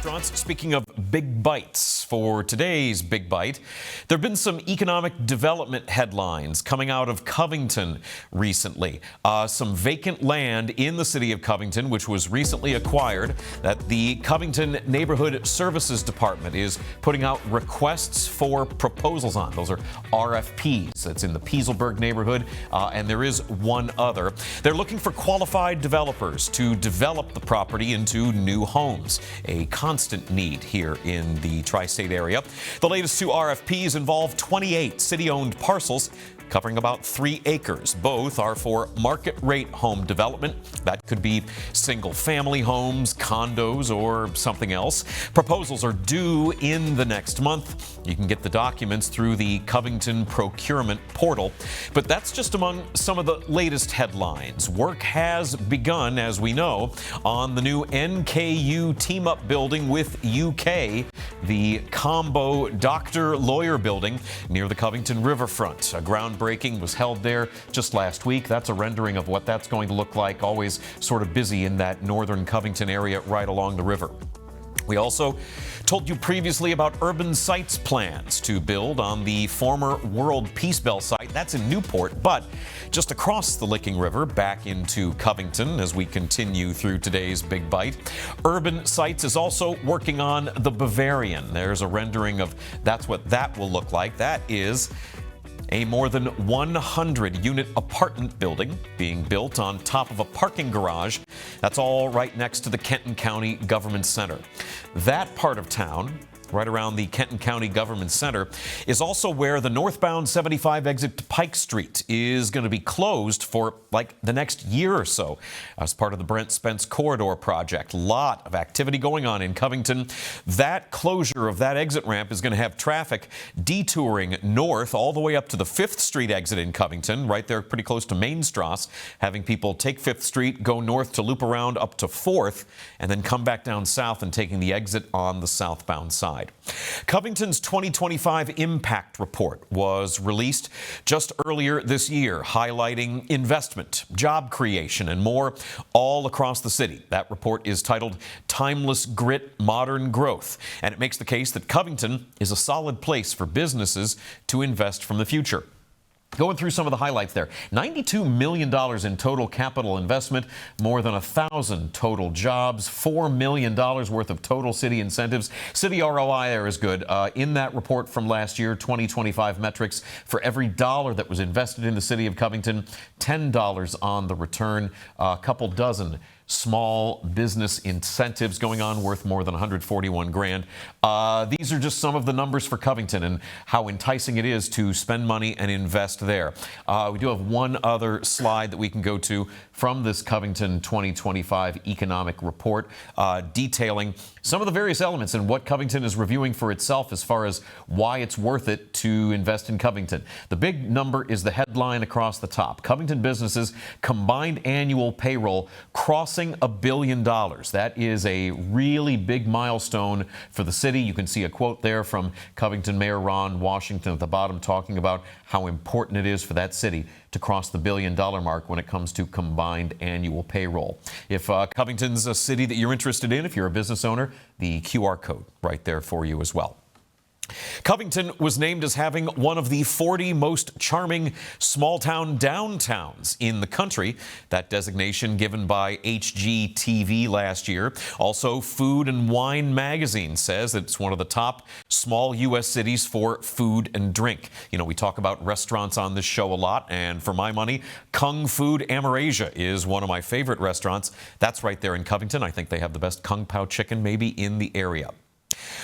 restaurants. Speaking of big bites, for today's Big Bite, there have been some economic development headlines coming out of Covington recently. Some vacant land in the city of Covington, which was recently acquired, that the Covington Neighborhood Services Department is putting out requests for proposals on. Those are RFPs. That's in the Pieselberg neighborhood, and there is one other. They're looking for qualified developers to develop the property into new homes, a constant need here in the tri-state area. The latest two RFPs involve 28 city-owned parcels covering about 3 acres. Both are for market rate home development. That could be single family homes, condos, or something else. Proposals are due in the next month. You can get the documents through the Covington procurement portal. But that's just among some of the latest headlines. Work has begun, as we know, on the new NKU team-up building with UK, the Combo Doctor-Lawyer building near the Covington riverfront. A groundbreaking was held there just last week. That's a rendering of what that's going to look like, always sort of busy in that northern Covington area right along the river. We also told you previously about Urban Site's plans to build on the former World Peace Bell site. That's in Newport, but just across the Licking River back into Covington as we continue through today's Big Bite. Urban Sites is also working on the Bavarian. There's a rendering of that's what that will look like. That is a more than 100-unit apartment building being built on top of a parking garage. That's all right next to the Kenton County Government Center. That part of town, right around the Kenton County Government Center, is also where the northbound 75 exit to Pike Street is going to be closed for like the next year or so as part of the Brent Spence Corridor project. A lot of activity going on in Covington. That closure of that exit ramp is going to have traffic detouring north all the way up to the 5th Street exit in Covington, right there pretty close to Mainstrasse, having people take 5th Street, go north to loop around up to 4th, and then come back down south and taking the exit on the southbound side. Covington's 2025 impact report was released just earlier this year, highlighting investment, job creation, and more all across the city. That report is titled Timeless Grit, Modern Growth, and it makes the case that Covington is a solid place for businesses to invest from the future. Going through some of the highlights there, $92 million in total capital investment, more than 1,000 total jobs, $4 million worth of total city incentives. City ROI there is good. In that report from last year, 2025 metrics, for every dollar that was invested in the city of Covington, $10 on the return, a couple dozen small business incentives going on worth more than 141 grand. These are just some of the numbers for Covington and how enticing it is to spend money and invest there. We do have one other slide that we can go to from this Covington 2025 economic report, detailing some of the various elements and what Covington is reviewing for itself as far as why it's worth it to invest in Covington. The big number is the headline across the top. Covington businesses combined annual payroll crossing $1 billion. That is a really big milestone for the city. You can see a quote there from Covington Mayor Ron Washington at the bottom talking about how important it is for that city to cross the $1 billion mark when it comes to combined annual payroll. If Covington's a city that you're interested in, if you're a business owner, the QR code right there for you as well. Covington was named as having one of the 40 most charming small-town downtowns in the country. That designation given by HGTV last year. Also, Food and Wine magazine says that it's one of the top small U.S. cities for food and drink. You know, we talk about restaurants on this show a lot, and for my money, Kung Food Amerasia is one of my favorite restaurants. That's right there in Covington. I think they have the best Kung Pao chicken maybe in the area.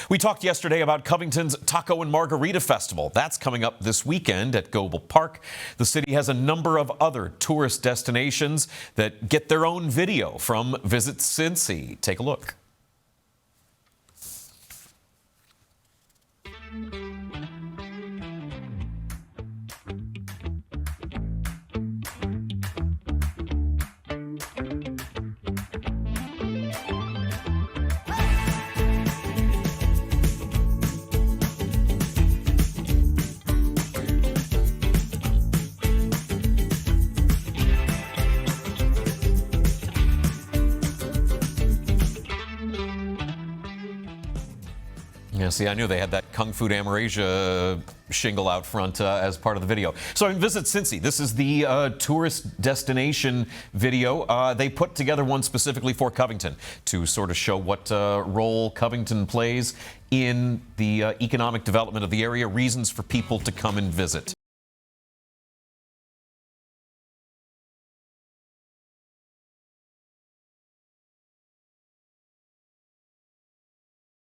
We talked yesterday about Covington's Taco and Margarita Festival. That's coming up this weekend at Goble Park. The city has a number of other tourist destinations that get their own video from Visit Cincy. Take a look. Yeah, see, I knew they had that Kung Fu Asia shingle out front as part of the video. So visit Cincy. This is the tourist destination video. They put together one specifically for Covington to sort of show what role Covington plays in the economic development of the area, reasons for people to come and visit.